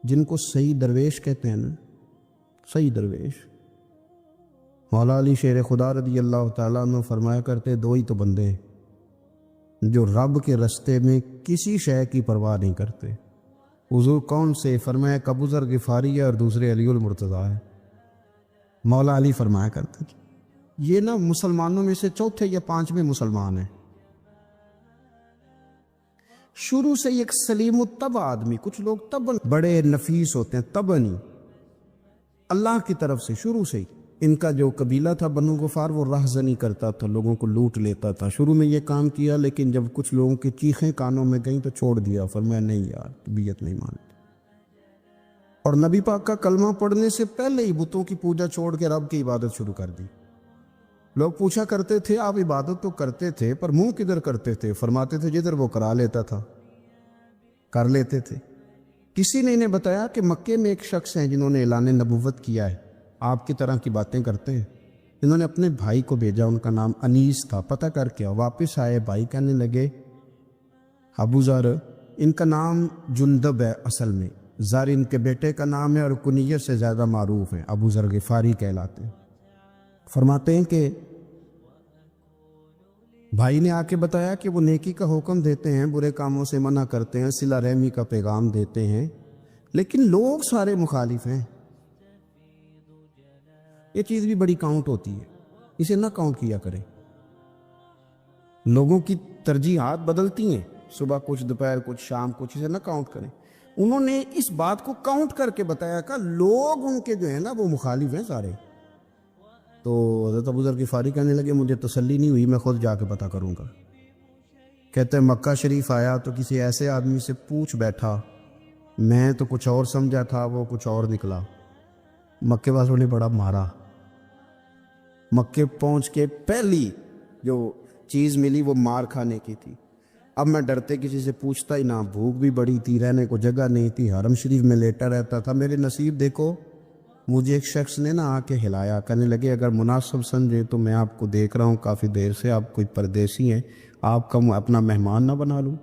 جن کو صحیح درویش کہتے ہیں نا، صحیح درویش، مولا علی شیر خدا رضی اللہ تعالیٰ عنہ فرمایا کرتے دو ہی تو بندے ہیں جو رب کے رستے میں کسی شے کی پرواہ نہیں کرتے۔ حضور کون سے؟ فرمایا ابو ذر غفاری ہے اور دوسرے علی المرتضیٰ ہے۔ مولا علی فرمایا کرتے تھے یہ نا مسلمانوں میں سے چوتھے یا پانچویں مسلمان ہیں۔ شروع سے ایک سلیم الطبع آدمی، کچھ لوگ طبعاً بڑے نفیس ہوتے ہیں، طبعاً ہی اللہ کی طرف سے شروع سے ہی۔ ان کا جو قبیلہ تھا بنو غفار وہ راہزنی کرتا تھا، لوگوں کو لوٹ لیتا تھا۔ شروع میں یہ کام کیا، لیکن جب کچھ لوگوں کی چیخیں کانوں میں گئیں تو چھوڑ دیا، فرمایا نہیں یار طبیعت نہیں مانتی۔ اور نبی پاک کا کلمہ پڑھنے سے پہلے ہی بتوں کی پوجا چھوڑ کے رب کی عبادت شروع کر دی۔ لوگ پوچھا کرتے تھے آپ عبادت تو کرتے تھے پر منہ کدھر کرتے تھے؟ فرماتے تھے جدھر وہ کرا لیتا تھا کر لیتے تھے۔ کسی نے انہیں بتایا کہ مکے میں ایک شخص ہیں جنہوں نے اعلان نبوت کیا ہے، آپ کی طرح کی باتیں کرتے ہیں۔ انہوں نے اپنے بھائی کو بھیجا، ان کا نام انیس تھا، پتہ کر کے واپس آئے، بھائی کہنے لگے ابو ذر، ان کا نام جندب ہے، اصل میں ذر ان کے بیٹے کا نام ہے اور کنیت سے زیادہ معروف ہیں، ابو ذر غفاری کہلاتے ہیں۔ فرماتے ہیں کہ بھائی نے آ کے بتایا کہ وہ نیکی کا حکم دیتے ہیں، برے کاموں سے منع کرتے ہیں، صلہ رحمی کا پیغام دیتے ہیں، لیکن لوگ سارے مخالف ہیں۔ یہ چیز بھی بڑی کاؤنٹ ہوتی ہے، اسے نہ کاؤنٹ کیا کریں۔ لوگوں کی ترجیحات بدلتی ہیں، صبح کچھ، دوپہر کچھ، شام کچھ، اسے نہ کاؤنٹ کریں۔ انہوں نے اس بات کو کاؤنٹ کر کے بتایا کہ لوگ ان کے جو ہیں نا وہ مخالف ہیں سارے۔ تو حضرت ابو ذر غفاری کہنے لگے مجھے تسلی نہیں ہوئی، میں خود جا کے پتہ کروں گا۔ کہتے ہیں مکہ شریف آیا تو کسی ایسے آدمی سے پوچھ بیٹھا، میں تو کچھ اور سمجھا تھا، وہ کچھ اور نکلا۔ مکے والوں نے بڑا مارا۔ مکے پہنچ کے پہلی جو چیز ملی وہ مار کھانے کی تھی۔ اب میں ڈرتے کسی سے پوچھتا ہی نہ، بھوک بھی بڑی تھی، رہنے کو جگہ نہیں تھی، حرم شریف میں لیٹا رہتا تھا۔ میرے نصیب دیکھو، مجھے ایک شخص نے آ کے ہلایا، کہنے لگے اگر مناسب سمجھے تو میں آپ کو دیکھ رہا ہوں کافی دیر سے، آپ کوئی پردیسی ہیں، آپ کا اپنا مہمان نہ بنا لوں؟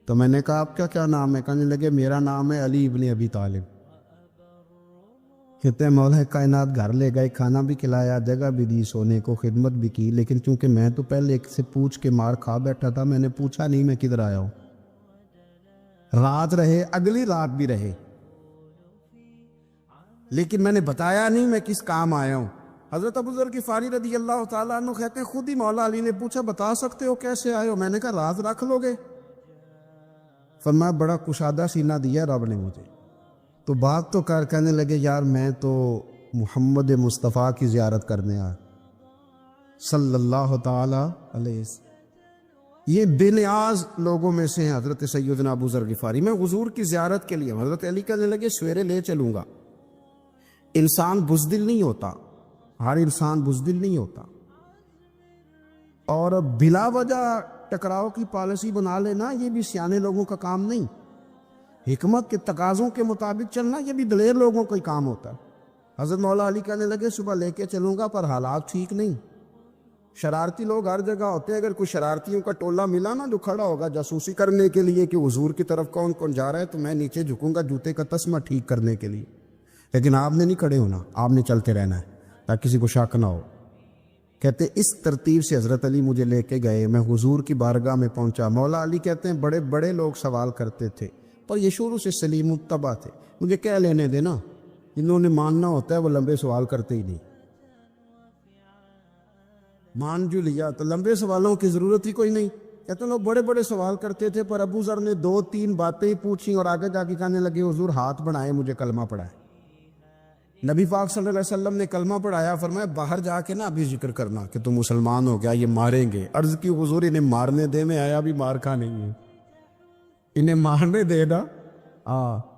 تو میں نے کہا آپ کا کیا نام ہے؟ کہنے لگے میرا نام ہے علی ابن ابی طالب۔ کہتے ہیں مولا کائنات گھر لے گئے، کھانا بھی کھلایا، جگہ بھی دی، سونے کو خدمت بھی کی، لیکن چونکہ میں تو پہلے ایک سے پوچھ کے مار کھا بیٹھا تھا، میں نے پوچھا نہیں میں کدھر آیا ہوں۔ رات رہے، اگلی رات بھی رہے، لیکن میں نے بتایا نہیں میں کس کام آیا ہوں۔ حضرت ابو ذر غفاری رضی اللہ تعالیٰ عنہ کہتے ہیں خود ہی مولا علی نے پوچھا بتا سکتے ہو کیسے آئے ہو؟ میں نے کہا راز رکھ لو گے؟ فرمایا بڑا کشادہ سینہ دیا رب نے مجھے۔ تو بات تو کہنے لگے یار میں تو محمد مصطفیٰ کی زیارت کرنے آیا صلی اللہ تعالیٰ علیہ وسلم۔ یہ بے نیاز لوگوں میں سے ہیں حضرت سیدنا ابو ذر غفاری۔ میں حضور کی زیارت کے لیے، حضرت علی کہنے لگے سویرے لے چلوں گا۔ انسان بزدل نہیں ہوتا، ہر انسان بزدل نہیں ہوتا، اور بلا وجہ ٹکراؤ کی پالیسی بنا لینا یہ بھی سیانے لوگوں کا کام نہیں۔ حکمت کے تقاضوں کے مطابق چلنا یہ بھی دلیر لوگوں کا ہی کام ہوتا ہے۔ حضرت مولا علی کہنے لگے صبح لے کے چلوں گا پر حالات ٹھیک نہیں، شرارتی لوگ ہر جگہ ہوتے ہیں، اگر کوئی شرارتیوں کا ٹولہ ملا نا جو کھڑا ہوگا جاسوسی کرنے کے لیے کہ حضور کی طرف کون کون جا رہا ہے، تو میں نیچے جھکوں گا جوتے کا تسمہ ٹھیک کرنے کے لیے، لیکن آپ نے نہیں کھڑے ہونا، آپ نے چلتے رہنا ہے تاکہ کسی کو شک نہ ہو۔ کہتے اس ترتیب سے حضرت علی مجھے لے کے گئے، میں حضور کی بارگاہ میں پہنچا۔ مولا علی کہتے ہیں بڑے بڑے لوگ سوال کرتے تھے پر یہ شروع سے سلیم الطبع تھے، مجھے کہہ لینے دینا، جنہوں نے ماننا ہوتا ہے وہ لمبے سوال کرتے ہی نہیں۔ مان جو لیا تو لمبے سوالوں کی ضرورت ہی کوئی نہیں۔ کہتے ہیں لوگ بڑے بڑے سوال کرتے تھے پر ابو ذر نے 2-3 باتیں پوچھی اور آگے جا کے کہنے لگے حضور ہاتھ بڑھائے مجھے کلمہ پڑھائے۔ نبی پاک صلی اللہ علیہ وسلم نے کلمہ پڑھایا، فرمایا باہر جا کے نا ابھی ذکر کرنا کہ تم مسلمان ہو گیا، یہ ماریں گے۔ عرض کی حضور انہیں مارنے دے، میں آیا بھی مار کھانے نہیں، انہیں مارنے دے نا۔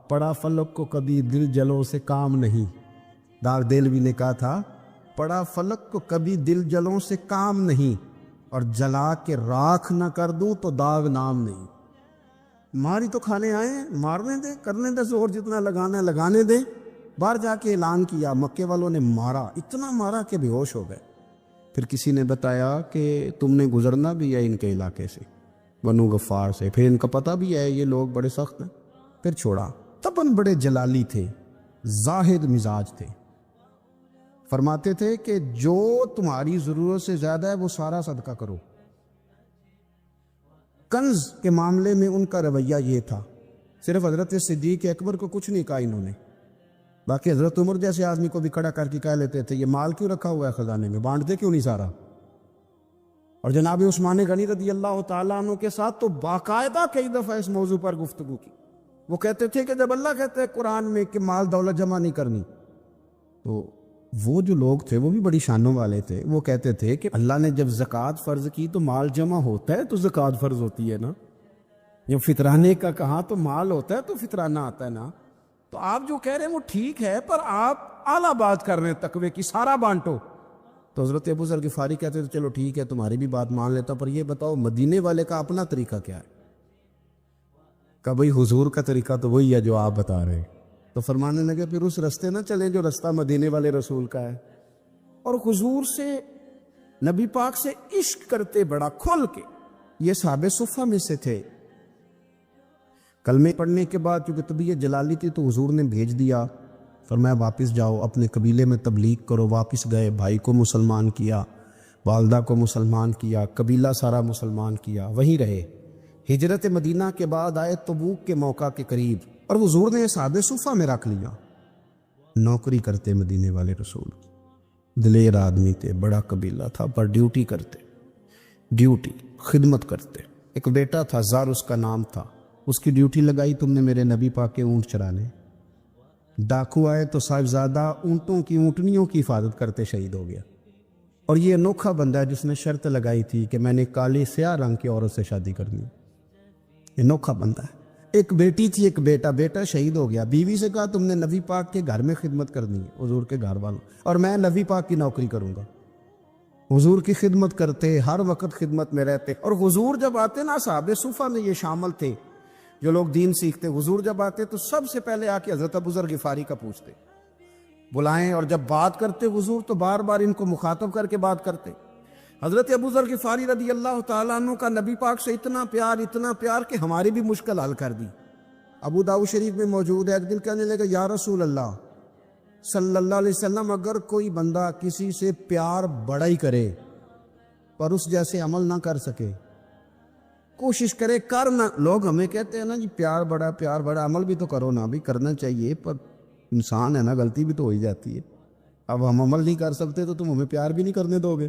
پڑا فلک کو کبھی دل جلوں سے کام نہیں، داغ دلوی نے کہا تھا پڑا فلک کو کبھی دل جلوں سے کام نہیں، اور جلا کے راکھ نہ کر دوں تو داغ نام نہیں۔ ماری تو کھانے آئے ہیں، مارنے دے، کرنے دے، زور جتنا لگانا ہے لگانے دے۔ باہر جا کے اعلان کیا، مکے والوں نے مارا، اتنا مارا کہ بے ہوش ہو گئے۔ پھر کسی نے بتایا کہ تم نے گزرنا بھی ہے ان کے علاقے سے، بنو غفار سے، پھر ان کا پتہ بھی ہے یہ لوگ بڑے سخت ہیں، پھر چھوڑا۔ تبن بڑے جلالی تھے، زاہد مزاج تھے. فرماتے تھے کہ جو تمہاری ضرورت سے زیادہ ہے وہ سارا صدقہ کرو. کنز کے معاملے میں ان کا رویہ یہ تھا. صرف حضرت صدیق اکبر کو کچھ نہیں کہا انہوں نے، باقی حضرت عمر جیسے آدمی کو بھی کھڑا کر کے کہہ لیتے تھے یہ مال کیوں رکھا ہوا ہے خزانے میں، بانٹ دے کیوں نہیں سارا. اور جناب عثمان غنی رضی اللہ تعالیٰ عنہ کے ساتھ تو باقاعدہ کئی دفعہ اس موضوع پر گفتگو کی. وہ کہتے تھے کہ جب اللہ کہتے ہیں قرآن میں کہ مال دولت جمع نہیں کرنی، تو وہ جو لوگ تھے وہ بھی بڑی شانوں والے تھے. وہ کہتے تھے کہ اللہ نے جب زکوٰۃ فرض کی تو مال جمع ہوتا ہے تو زکوٰۃ فرض ہوتی ہے نا. جب فطرانے کا کہا تو مال ہوتا ہے تو فطرانہ آتا ہے نا. تو آپ جو کہہ رہے ہیں وہ ٹھیک ہے، پر آپ اعلیٰ بات کر رہے ہیں تقوی کی، سارا بانٹو. تو حضرت ابو ذر غفاری کہتے تھے چلو ٹھیک ہے تمہاری بھی بات مان لیتا، پر یہ بتاؤ مدینے والے کا اپنا طریقہ کیا ہے؟ کہ بھئی حضور کا طریقہ تو وہی ہے جو آپ بتا رہے ہیں. تو فرمانے لگے پھر اس رستے نہ چلیں جو رستہ مدینے والے رسول کا ہے. اور حضور سے، نبی پاک سے عشق کرتے بڑا کھل کے. یہ صحابہ صفہ میں سے تھے. کلمے پڑھنے کے بعد چونکہ طبیعت جلالی تھی تو حضور نے بھیج دیا، فرمایا واپس جاؤ اپنے قبیلے میں تبلیغ کرو. واپس گئے، بھائی کو مسلمان کیا، والدہ کو مسلمان کیا، قبیلہ سارا مسلمان کیا، وہیں رہے. ہجرت مدینہ کے بعد آئے تبوک کے موقع کے قریب، اور حضور نے صحابہ صفہ میں رکھ لیا. نوکری کرتے مدینے والے رسول، دلیر آدمی تھے، بڑا قبیلہ تھا، پر ڈیوٹی کرتے، ڈیوٹی خدمت کرتے. ایک بیٹا تھا زار اس کا نام تھا، اس کی ڈیوٹی لگائی تم نے میرے نبی پاک کے اونٹ چرانے. ڈاکو آئے تو صاحبزادہ اونٹوں کی، اونٹنیوں کی حفاظت کرتے شہید ہو گیا. اور یہ انوکھا بندہ ہے جس نے شرط لگائی تھی کہ میں نے کالی سیاہ رنگ کی عورت سے شادی کرنی. یہ انوکھا بندہ ہے. ایک بیٹی تھی، ایک بیٹا، بیٹا شہید ہو گیا. بیوی سے کہا تم نے نبی پاک کے گھر میں خدمت کرنی ہے، حضور کے گھر والوں، اور میں نبی پاک کی نوکری کروں گا. حضور کی خدمت کرتے، ہر وقت خدمت میں رہتے. اور حضور جب آتے نا، صحابہ صفہ میں یہ شامل تھے جو لوگ دین سیکھتے، حضور جب آتے تو سب سے پہلے آ کے حضرت ابو ذر غفاری کا پوچھتے، بلائیں. اور جب بات کرتے حضور تو بار بار ان کو مخاطب کر کے بات کرتے. حضرت ابو ذر غفاری رضی اللہ تعالیٰ عنہ کا نبی پاک سے اتنا پیار کہ ہماری بھی مشکل حل کر دی. ابو داؤد شریف میں موجود ہے، ایک دن کہنے لگا یا رسول اللہ صلی اللہ علیہ وسلم، اگر کوئی بندہ کسی سے پیار بڑا ہی کرے پر اس جیسے عمل نہ کر سکے، کوشش کرے کرنا. لوگ ہمیں کہتے ہیں نا جی پیار بڑا، عمل بھی تو کرو نا. بھی کرنا چاہیے، پر انسان ہے نا، غلطی بھی تو ہو ہی جاتی ہے. اب ہم عمل نہیں کر سکتے تو تم ہمیں پیار بھی نہیں کرنے دو گے؟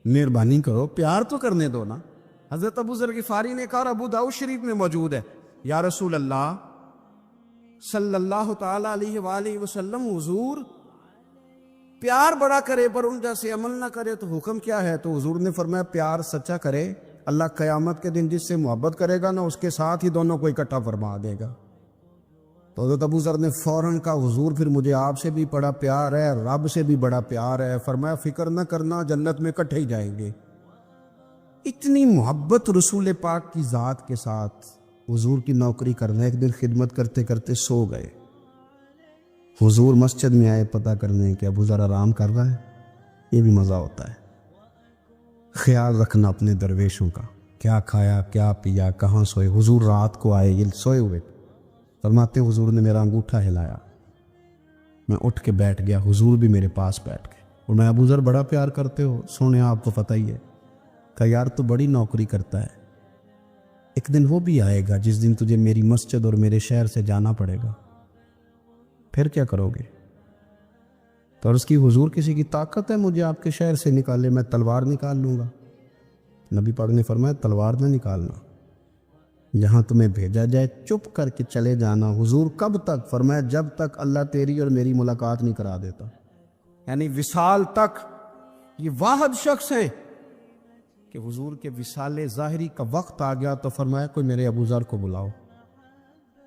مہربانی کرو، پیار تو کرنے دو نا. حضرت ابو ذر غفاری نے کہا، ابو داؤد شریف میں موجود ہے، یا رسول اللہ صلی اللہ تعالی علیہ وآلہ وسلم، حضور پیار بڑا کرے پر ان جیسے عمل نہ کرے تو حکم کیا ہے؟ تو حضور نے فرمایا پیار سچا کرے، اللہ قیامت کے دن جس سے محبت کرے گا نا اس کے ساتھ ہی دونوں کو اکٹھا فرما دے گا. تو حضرت ابو ذر نے فوراً کہا حضور پھر مجھے آپ سے بھی بڑا پیار ہے، رب سے بھی بڑا پیار ہے. فرمایا فکر نہ کرنا، جنت میں اکٹھے ہی جائیں گے. اتنی محبت رسول پاک کی ذات کے ساتھ. حضور کی نوکری کرنا. ایک دن خدمت کرتے کرتے سو گئے. حضور مسجد میں آئے پتہ کرنے کہ ابو ذر آرام کر رہا ہے. یہ بھی مزہ ہوتا ہے، خیال رکھنا اپنے درویشوں کا، کیا کھایا کیا پیا، کہاں سوئے. حضور رات کو آئے، یہ سوئے ہوئے. فرماتے ہیں حضور نے میرا انگوٹھا ہلایا، میں اٹھ کے بیٹھ گیا، حضور بھی میرے پاس بیٹھ گئے. اور میں ابو ذر بڑا پیار کرتے ہو؟ سونے آپ کو پتہ ہی ہے. کہ یار تو بڑی نوکری کرتا ہے، ایک دن وہ بھی آئے گا جس دن تجھے میری مسجد اور میرے شہر سے جانا پڑے گا، پھر کیا کرو گے؟ تو عرض کی حضور کسی کی طاقت ہے مجھے آپ کے شہر سے نکالے؟ میں تلوار نکال لوں گا. نبی پاک نے فرمایا تلوار نہ نکالنا، جہاں تمہیں بھیجا جائے چپ کر کے چلے جانا. حضور کب تک؟ فرمایا جب تک اللہ تیری اور میری ملاقات نہیں کرا دیتا. یعنی وصال تک. یہ واحد شخص ہے کہ حضور کے وصال ظاہری کا وقت آ گیا تو فرمایا کوئی میرے ابو ذر کو بلاؤ.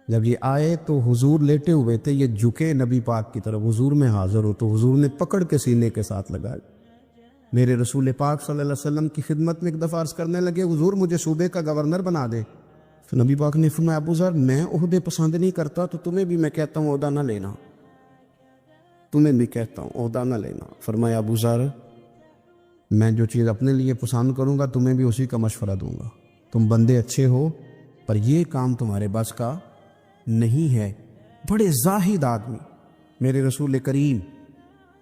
جب یہ آئے تو حضور لیٹے ہوئے تھے، یہ جھکے نبی پاک کی طرف، حضور میں حاضر ہو تو حضور نے پکڑ کے سینے کے ساتھ لگایا. میرے رسول پاک صلی اللہ علیہ وسلم کی خدمت میں ایک دفعہ عرض کرنے لگے حضور مجھے صوبے کا گورنر بنا دے. تو نبی پاک نے فرمایا ابو ذر میں عہدے پسند نہیں کرتا، تو تمہیں بھی میں کہتا ہوں عہدہ نہ لینا، تمہیں بھی کہتا ہوں عہدہ نہ لینا. فرمایا ابو ذر میں جو چیز اپنے لیے پسند کروں گا تمہیں بھی اسی کا مشورہ دوں گا. تم بندے اچھے ہو پر یہ کام تمہارے بس کا نہیں ہے. بڑے زاہد آدمی میرے رسول کریم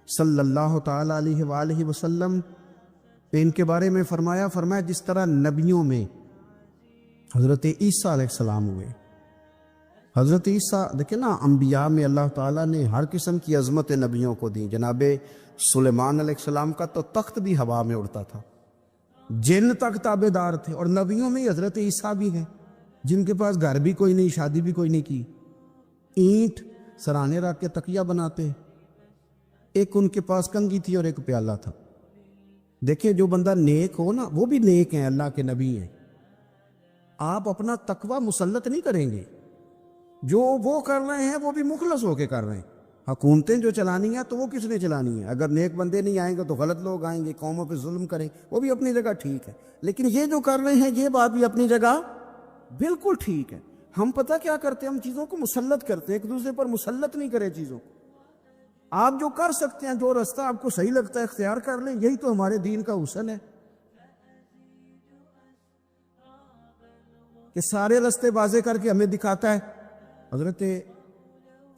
صلی اللہ تعالی علیہ وآلہ وسلم نے ان کے بارے میں فرمایا جس طرح نبیوں میں حضرت عیسیٰ علیہ السلام ہوئے. حضرت عیسیٰ دیکھیں نا، انبیاء میں اللہ تعالیٰ نے ہر قسم کی عظمت نبیوں کو دی. جناب سلیمان علیہ السلام کا تو تخت بھی ہوا میں اڑتا تھا، جن تک تابع دار تھے. اور نبیوں میں حضرت عیسیٰ بھی ہیں جن کے پاس گھر بھی کوئی نہیں، شادی بھی کوئی نہیں کی، اینٹ سرانے رکھ کے تکیہ بناتے. ایک ان کے پاس کنگھی تھی اور ایک پیالہ تھا. دیکھیں جو بندہ نیک ہو نا، وہ بھی نیک ہیں، اللہ کے نبی ہیں. آپ اپنا تقوی مسلط نہیں کریں گے، جو وہ کر رہے ہیں وہ بھی مخلص ہو کے کر رہے ہیں. حکومتیں جو چلانی ہیں تو وہ کس نے چلانی ہے؟ اگر نیک بندے نہیں آئیں گے تو غلط لوگ آئیں گے، قوموں پہ ظلم کریں، وہ بھی اپنی جگہ ٹھیک ہے. لیکن یہ جو کر رہے ہیں یہ بات بھی اپنی جگہ بالکل ٹھیک ہے. ہم پتہ کیا کرتے ہیں؟ ہم چیزوں کو مسلط کرتے ہیں، ایک دوسرے پر مسلط نہیں کرے چیزوں کو. آپ جو کر سکتے ہیں، جو رستہ آپ کو صحیح لگتا ہے اختیار کر لیں، یہی تو ہمارے دین کا حسن ہے کہ سارے رستے واضح کر کے ہمیں دکھاتا ہے. حضرت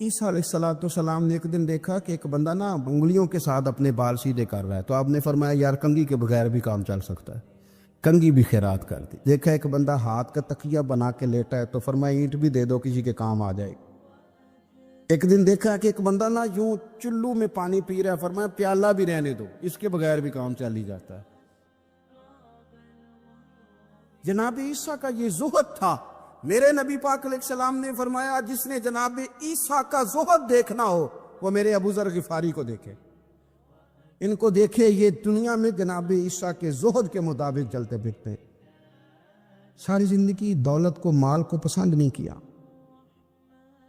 عیسیٰ علیہ السلام نے ایک دن دیکھا کہ ایک بندہ نا انگلیوں کے ساتھ اپنے بال سیدھے کر رہا ہے، تو آپ نے فرمایا یار کنگھی کے بغیر بھی کام چل سکتا ہے، کنگھی بھی خیرات کر دی. دیکھا ایک بندہ ہاتھ کا تکیہ بنا کے لیٹا ہے، تو فرمایا اینٹ بھی دے دو، کسی کے کام آ جائے. ایک دن دیکھا کہ ایک بندہ نا یوں چلو میں پانی پی رہا ہے، فرمایا پیالہ بھی رہنے دو، اس کے بغیر بھی کام چل ہی جاتا ہے. جناب عیسیٰ کا یہ زہد تھا. میرے نبی پاک علیہ السلام نے فرمایا جس نے جناب عیسیٰ کا زہد دیکھنا ہو وہ میرے ابو ذر غفاری کو دیکھے، ان کو دیکھے. یہ دنیا میں جناب عیسیٰ کے زہد کے مطابق چلتے پھرتے، ساری زندگی دولت کو، مال کو پسند نہیں کیا.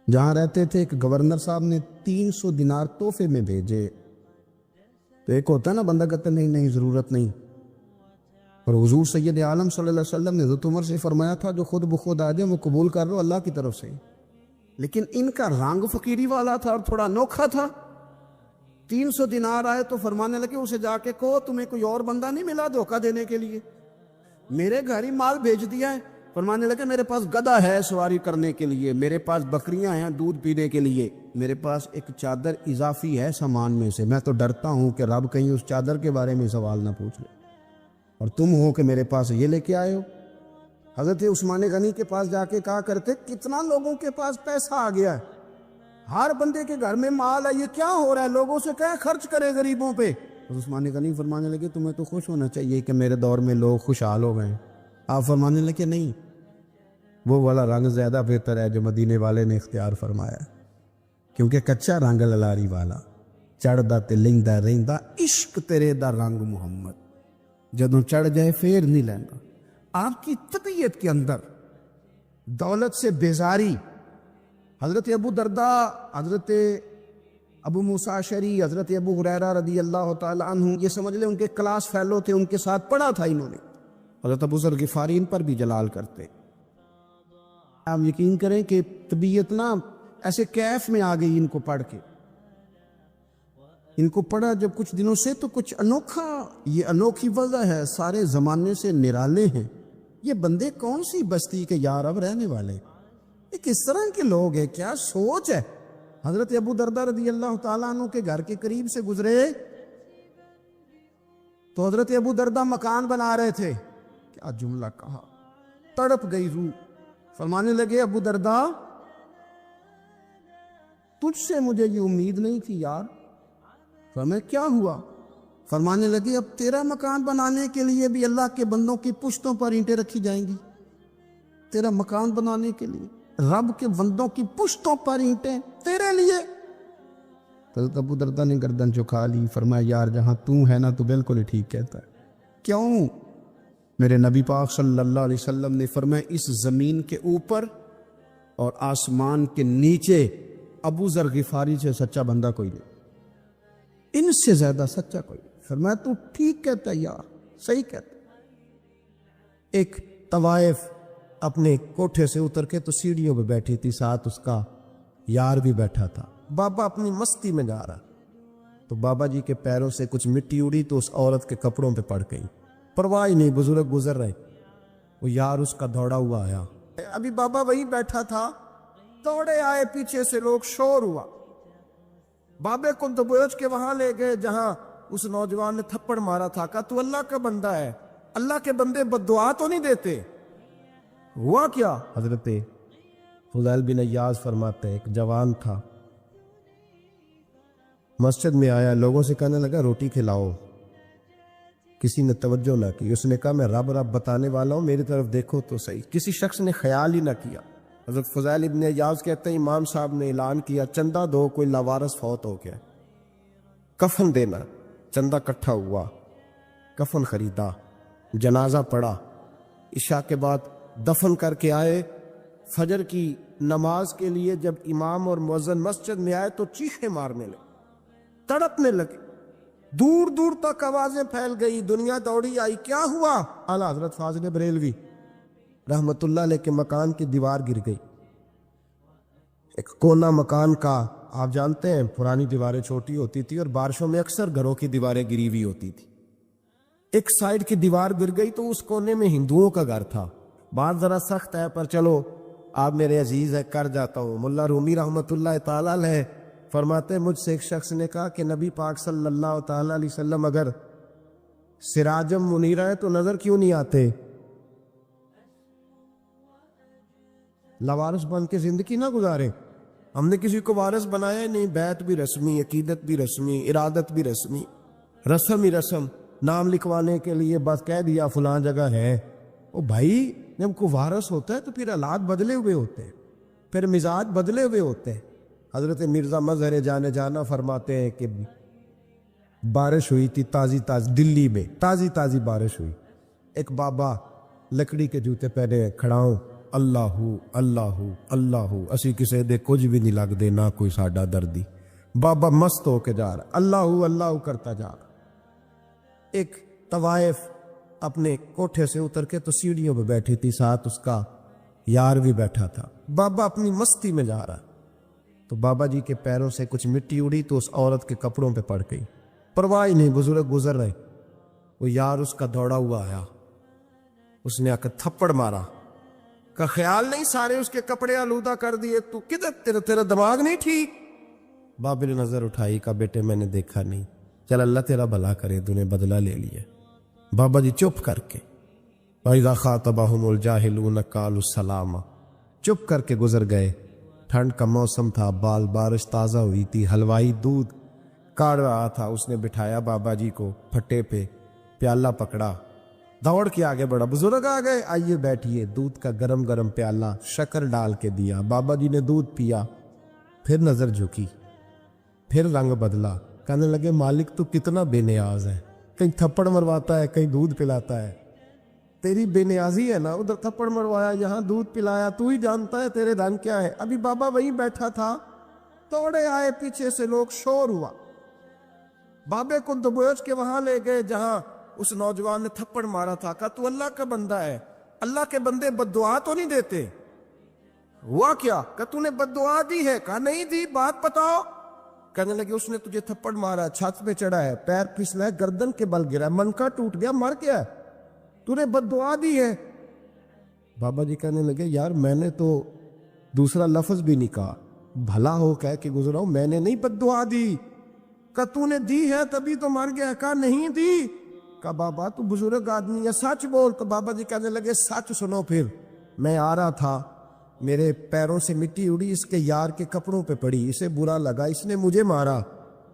جہاں رہتے تھے ایک گورنر صاحب نے 300 دینار تحفے میں بھیجے. تو ایک ہوتا ہے نا بندہ کہتا نہیں ضرورت نہیں. اور حضور سید عالم صلی اللہ علیہ وسلم نے حضرت عمر سے فرمایا تھا جو خود بخود آ جائے وہ قبول کر لو اللہ کی طرف سے. لیکن ان کا رنگ فقیری والا تھا اور تھوڑا انوکھا تھا. 300 دینار آئے تو فرمانے لگے اسے جا کے کہو تمہیں کوئی اور بندہ نہیں ملا دھوکہ دینے کے لیے، میرے گھر ہی مال بھیج دیا ہے. فرمانے لگے میرے پاس گدھا ہے سواری کرنے کے لیے، میرے پاس بکریاں ہیں دودھ پینے کے لیے، میرے پاس ایک چادر اضافی ہے سامان میں سے. میں تو ڈرتا ہوں کہ رب کہیں اس چادر کے بارے میں سوال نہ پوچھ لے، اور تم ہو کہ میرے پاس یہ لے کے آئے ہو. حضرت عثمان غنی کے پاس جا کے کہا کرتے کتنا لوگوں کے پاس پیسہ آ گیا ہے، ہر بندے کے گھر میں مال ہے، یہ کیا ہو رہا ہے؟ لوگوں سے کہیں خرچ کرے غریبوں پہ. عثمان غنی فرمانے لگے تمہیں تو خوش ہونا چاہیے کہ میرے دور میں لوگ خوشحال ہو گئے. آپ فرمانے لگے نہیں، وہ والا رنگ زیادہ بہتر ہے جو مدینے والے نے اختیار فرمایا، کیونکہ کچا رنگ للاری والا چڑھدا تے لیندا رہندا عشق تیرے دا رنگ محمد، جدوں چڑھ جائے پھر نہیں لیندا. آپ کی طبیعت کے اندر دولت سے بیزاری. حضرت ابو درداء، حضرت ابو موسیٰ اشعری، حضرت ابو ہریرہ رضی اللہ تعالی عنہ، یہ سمجھ لیں ان کے کلاس فیلو تھے، ان کے ساتھ پڑھا تھا انہوں نے. حضرت ابو ذر غفاری ان پر بھی جلال کرتے. آپ یقین کریں کہ طبیعت نا ایسے کیف میں آ گئی ان کو پڑھ کے. ان کو پڑھا جب کچھ دنوں سے تو کچھ انوکھا، یہ انوکھی وضع ہے، سارے زمانے سے نرالے ہیں. یہ بندے کون سی بستی کے یار اب رہنے والے، یہ کس طرح کے لوگ ہیں، کیا سوچ ہے. حضرت ابو درداء رضی اللہ تعالیٰ عنہ کے گھر کے قریب سے گزرے تو حضرت ابو درداء مکان بنا رہے تھے. کیا جملہ کہا، تڑپ گئی روح. فرمانے لگے ابو درداء تجھ سے مجھے یہ امید نہیں تھی یار. فرمایا کیا ہوا؟ فرمانے لگے اب تیرا مکان بنانے کے لیے بھی اللہ کے بندوں کی پشتوں پر اینٹیں رکھی جائیں گی. تیرا مکان بنانے کے لیے رب کے بندوں کی پشتوں پر اینٹیں تیرے لیے. حضرت ابو درداء نے گردن جھکا لی. فرمایا یار جہاں تو ہے نا تو بالکل ہی ٹھیک کہتا ہے. کیوں؟ میرے نبی پاک صلی اللہ علیہ وسلم نے فرمایا اس زمین کے اوپر اور آسمان کے نیچے ابو ذر غفاری سے سچا بندہ کوئی نہیں، ان سے زیادہ سچا کوئی نہیں. فرمایا تو ٹھیک کہتا ہے یار، صحیح کہتا ہے. ایک طوائف اپنے کوٹھے سے اتر کے تو سیڑھیوں پہ بیٹھی تھی، ساتھ اس کا یار بھی بیٹھا تھا. بابا اپنی مستی میں جا رہا تو بابا جی کے پیروں سے کچھ مٹی اڑی تو اس عورت کے کپڑوں پہ پڑ گئی. پرواہ نہیں، بزرگ گزر رہے، وہ یار اس کا دوڑا ہوا آیا. ابھی بابا وہی بیٹھا تھا دوڑے آئے پیچھے سے لوگ، شور ہوا، بابے کو دبوچ کے وہاں لے گئے جہاں اس نوجوان نے تھپڑ مارا تھا۔ کہا تو اللہ کا بندہ ہے، اللہ کے بندے بد دعا تو نہیں دیتے؟ ہوا کیا؟ حضرت فضیل بن عیاض فرماتے ہیں ایک جوان تھا، مسجد میں آیا، لوگوں سے کہنے لگا روٹی کھلاؤ، کسی نے توجہ نہ کی۔ اس نے کہا میں رب رب بتانے والا ہوں، میری طرف دیکھو تو صحیح۔ کسی شخص نے خیال ہی نہ کیا۔ حضرت فضیل ابن عیاض کہتے ہیں امام صاحب نے اعلان کیا چندہ دو، کوئی لاوارث فوت ہو گیا، کفن دینا۔ چندہ کٹھا ہوا، کفن خریدا، جنازہ پڑھا، عشاء کے بعد دفن کر کے آئے۔ فجر کی نماز کے لیے جب امام اور مؤذن مسجد میں آئے تو چیخیں مارنے لگے، تڑپنے لگے، دور دور تک آوازیں پھیل گئی، دنیا دوڑی آئی۔ کیا ہوا؟ اعلیٰ حضرت فاضل بریلوی رحمت اللہ علیہ کے مکان کی دیوار گر گئی۔ ایک کونا مکان کا، آپ جانتے ہیں پرانی دیواریں چھوٹی ہوتی تھی اور بارشوں میں اکثر گھروں کی دیواریں گری ہوئی ہوتی تھی۔ ایک سائیڈ کی دیوار گر گئی تو اس کونے میں ہندوؤں کا گھر تھا۔ بات ذرا سخت ہے پر چلو آپ میرے عزیز ہے کر جاتا ہوں۔ ملا رومی رحمت اللہ تعالی علیہ فرماتے ہیں مجھ سے ایک شخص نے کہا کہ نبی پاک صلی اللہ تعالی علیہ وسلم اگر سراجم منیرہ ہے تو نظر کیوں نہیں آتے؟ لاوارث بن کے زندگی نہ گزارے۔ ہم نے کسی کو وارث بنایا نہیں، بیعت بھی رسمی، عقیدت بھی رسمی، ارادت بھی رسمی، رسم ہی رسم، نام لکھوانے کے لیے بس کہہ دیا فلاں جگہ ہے۔ او بھائی جب کو وارث ہوتا ہے تو پھر حالات بدلے ہوئے ہوتے ہیں، پھر مزاج بدلے ہوئے ہوتے ہیں۔ حضرت مرزا مظہر جانے جانا فرماتے ہیں کہ بارش ہوئی تھی تازی دلی میں تازی بارش ہوئی، ایک بابا لکڑی کے جوتے پہنے کھڑا ہوں، اللہ اللہ اللہ اسی کسے دے کچھ بھی نہیں لگ دے، نہ کوئی ساڈا دردی۔ بابا مست ہو کے جا رہا، اللہ اللہ کرتا جا رہا۔ ایک طوائف اپنے کوٹھے سے اتر کے تو سیڑھیوں پہ بیٹھی تھی، ساتھ اس کا یار بھی بیٹھا تھا۔ بابا اپنی مستی میں جا رہا تو بابا جی کے پیروں سے کچھ مٹی اڑی تو اس عورت کے کپڑوں پہ پڑ گئی، پرواہ ہی نہیں، بزرگ گزر رہے۔ وہ یار اس کا دوڑا ہوا آیا، اس نے آ کر تھپڑ مارا، کا خیال نہیں سارے اس کے کپڑے آلودہ کر دیے، تو کدھر تیرا دماغ نہیں ٹھیک؟ بابا نے نظر اٹھائی، کہا بیٹے میں نے دیکھا نہیں، چل اللہ تیرا بھلا کرے، تو نے بدلہ لے لیا۔ بابا جی چپ کر کے وَإِذَا خَاطَبَهُمُ الْجَاهِلُونَ قَالُوا السَّلَامَ، چپ کر کے گزر گئے۔ ٹھنڈ کا موسم تھا، بارش تازہ ہوئی تھی، حلوائی دودھ کاڑ رہا تھا، اس نے بٹھایا بابا جی کو پھٹے پہ، پیالہ پکڑا، دوڑ کے آگے بڑھا، بزرگ آ گئے، آئیے بیٹھیے، دودھ کا گرم پیالہ شکر ڈال کے دیا، بابا جی نے دودھ پیا، پھر نظر جھکی، پھر رنگ بدلا، کہنے لگے مالک تو کتنا بے نیاز ہے، کہیں تھپڑ مرواتا ہے، کہیں دودھ پلاتا ہے، تیری بے نیازی ہے نا، ادھر تھپڑ مروایا، یہاں دودھ پلایا، تو ہی جانتا ہے تیرے رنگ کیا ہے۔ ابھی بابا وہیں بیٹھا تھا، دوڑے آئے پیچھے سے لوگ، شور ہوا، بابے کو دبوچ کے وہاں لے گئے جہاں اس نوجوان نے تھپڑ مارا تھا۔ کہا تو اللہ کا بندہ ہے، اللہ کے بندے بد دعا تو نہیں دیتے؟ ہوا کیا؟ کہا تو نے بد دعا دی ہے؟ کہا نہیں دی، بات بتاؤ۔ کہنے لگے اس نے تجھے تھپڑ مارا، چھت پہ چڑھا ہے، پیر پھسلا ہے، گردن کے بل گرا ہے، منکا ٹوٹ گیا، مر گیا، تو نے بد دعا دی ہے۔ بابا جی کہنے لگے یار میں نے تو دوسرا لفظ بھی نہیں کہا، بھلا ہو کہہ کے گزرا ہوں، میں نے نہیں بد دعا دی۔ کہا تو نے دی ہے تبھی تو مر گیا۔ کہا نہیں دی۔ کہا بابا تو بزرگ آدمی ہے، سچ بول۔ تو بابا جی کہنے لگے سچ سنو، پھر میں آ رہا تھا، میرے پیروں سے مٹی اڑی، اس کے یار کے کپڑوں پہ پڑی، اسے برا لگا، اس نے مجھے مارا،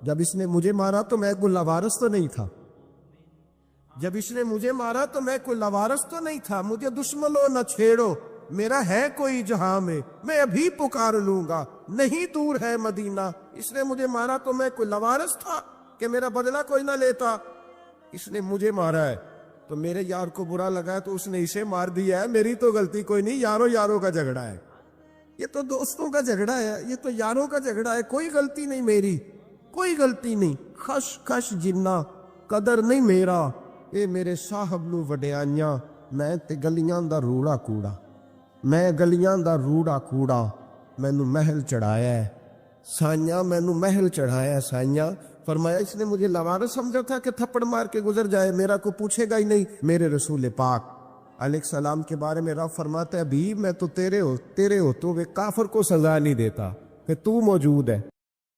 جب اس نے مجھے مارا تو میں کوئی لاوارث تو نہیں تھا، جب اس نے مجھے مارا تو میں کوئی لاوارث تو نہیں تھا، مجھے دشمنوں نہ چھیڑو، میرا ہے کوئی جہاں میں ابھی پکار لوں گا، نہیں دور ہے مدینہ، اس نے مجھے مارا تو میں کوئی لاوارث تھا کہ میرا بدلہ کوئی نہ لیتا، اس نے مجھے مارا ہے تو میرے یار کو برا لگا ہے تو اس نے اسے مار دیا ہے، میری تو غلطی کوئی نہیں، یاروں کا جھگڑا ہے، یہ تو دوستوں کا جھگڑا ہے، یہ تو یاروں کا جھگڑا ہے، کوئی غلطی نہیں میری، کوئی غلطی نہیں، خش جنہ قدر نہیں میرا، اے میرے صاحب نو وڈیانیاں، میں تے گلیاں دا روڑا کوڑا، میں گلیاں دا روڑا کوڑا، مینوں محل چڑھایا ہے سائیاں، مینوں محل چڑھایا ہے سائیاں۔ فرمایا اس نے مجھے لاوارث سمجھا تھا کہ تھپڑ مار کے گزر جائے، میرا کو پوچھے گا ہی نہیں، میرے رسول پاک علیہ السلام کے بارے میں رب فرماتا ہے ابھی میں تو تیرے ہوتے ہوئے کافر کو سزا نہیں دیتا کہ تو موجود ہے.